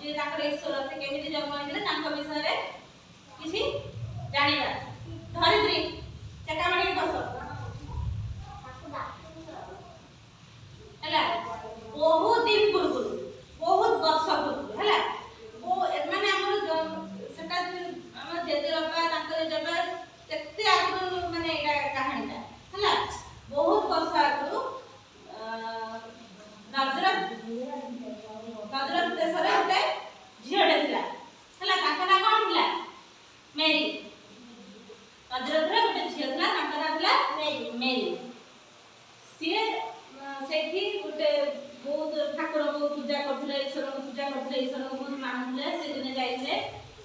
जे ताकर ईश्वर से केमिति जन्म होइले तांको विषय रे किछि जानिबा। धरित्री चेकामणी बस हला बहुत दिन पूर्व बहुत वर्ष पूर्व हला वो माने हमर सेटा हमर जेजे बापा तांकर जेबे केते आगु माने एटा कहानीटा हला बहुत वर्ष आगु नजरत देशरे गोटे झियोटे थिला हला ताका ना कोन थिला मेरी नजरत रे गोटे झियो थिला ताका ना थिला मेरी सिए सेठी गोटे बहुत ठाकुर को पूजा करथिले ईश्वर को पूजा करथिले ईश्वर को बहुत मानुले से दिने जाइले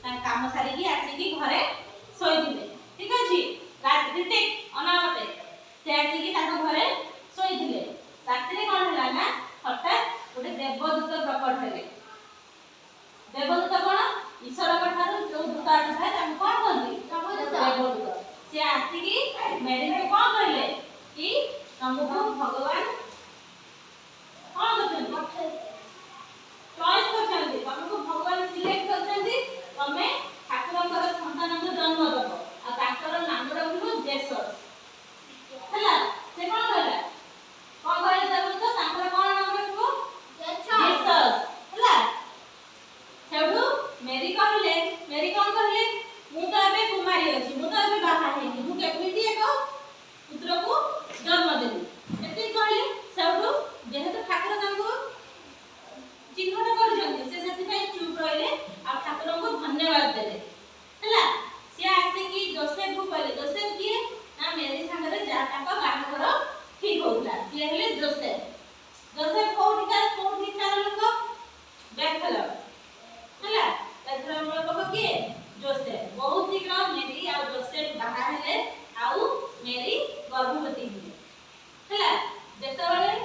ता काम सारी की आसी की घरे सोइथिले ठीक अछि रात्रि ते अनावते से आसी की ताको घरे सोइथिले रात्रि रे कोन हला ना हठात गोटे देवदूत प्रकट हेले देवदूत कोन ईश्वर को ठारू जो दूत आछे ताम कोन कहंती देवदूत से आसी की मेरी को कोन कहले कि तुमको भगवान कोन करछन चॉइस करछन तुमको भगवान सिलेक्ट करछन तमे ठाकुरଙ୍କର संतानक जन्म दबो आ ताकर नाम रखिबो जेसस हला से कोन कहला कोन कहले देवदूत ताकर कोन नाम रखिबो जेसस हला सेठू मेरी कोन कहले मु तो अबे कुमारी अछि मु तो अबे बाहा हेनी मु केमिति एको पुत्र को जन्म देबी एते कहले सेठू जेहेतु ठाकुर तांको चिन्हट करजंती से सेति पई चुप रहले आ ठाकुर को धन्यवाद देले हला से आसे की जोसेफ को कहले जोसेफ किए ना मेरी संगरे जा ताको बाहाघर ठीक होतला से हेले जोसेफ कोठी तार लोक बेथल हला बेथल लोक किए जोसेफ बहुत शीघ्र मेरी आ जोसेफ बाहा हेले आउ मेरी गर्भवती हुए हला जेतबेले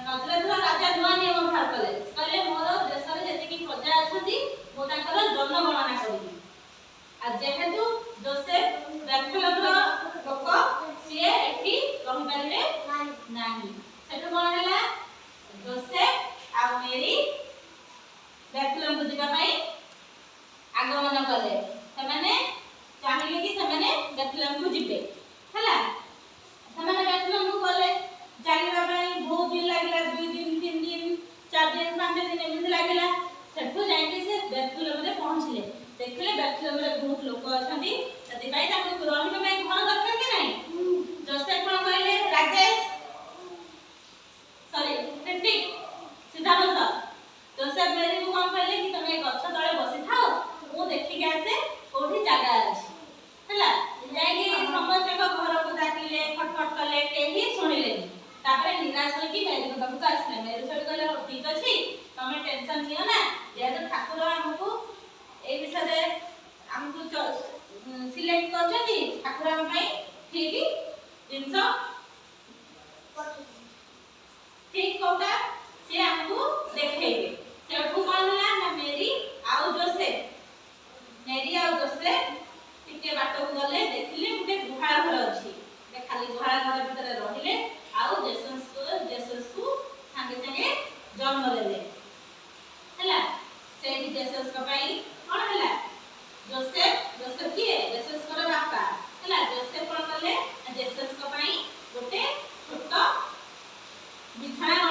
नजरत राजा नुआ नियम बाहर कले कहले मोर देश रे जति की प्रजा अछती मो ताकर जनगणना करिबी आ जेहेतु जोसेफ बेथलर लोक सिए एठी रहि परिले नाही सेठु कोन हला जोसेफ आ मेरी बेथलम को दिबा पई आगमन कले सेमाने चाहिले कि सेमाने बेथलम को जिबे हला सेमाने बेथलम को गले जानिबा पई बहुत दिन लागला 2 दिन 3 दिन 4 दिन 5 दिन एमिति लागला सेठु जाइके से बेथलम रे पहुंचले देखले बेथलम रे बहुत लोक अछंती सती पई ताको रहिबा पई घर दरकार के नाही जोसेफ कोन कहले राजेश सॉरी टिक सीधा बस जोसेफ मेरी को कोन कहले कि तमे गछ तळे बसी थाओ मु देखि के आसे कोठी जागा अछि हला जाइके समस्त को घर को डाकिले फटफट कले केही सुनिले तापरे निराश हो कि मेरी को पाखु आसले मेरी सर कहले ठीक अछि तमे टेंशन नियो ना जेहेतु ठाकुर हमकु ए विषय रे हमकु सिलेक्ट करछथि ठाकुर हम पई ठीक जिंस ठीक कोटा से हमकु देखेबे सेठु कोन हला ना मेरी आउ जोसेफ टिके बाट को गले देखिले गुटे गुहाळ घर अछि ते खाली गुहाळ घर भीतर रहिले आउ जेसस को संगे संगे जन्म देले हला सेठी जेसस को पई कोन हला जोसेफ किए जेसस को बापा हला जोसेफ कोन करले जेसस को पई गुटे छोट बिछाना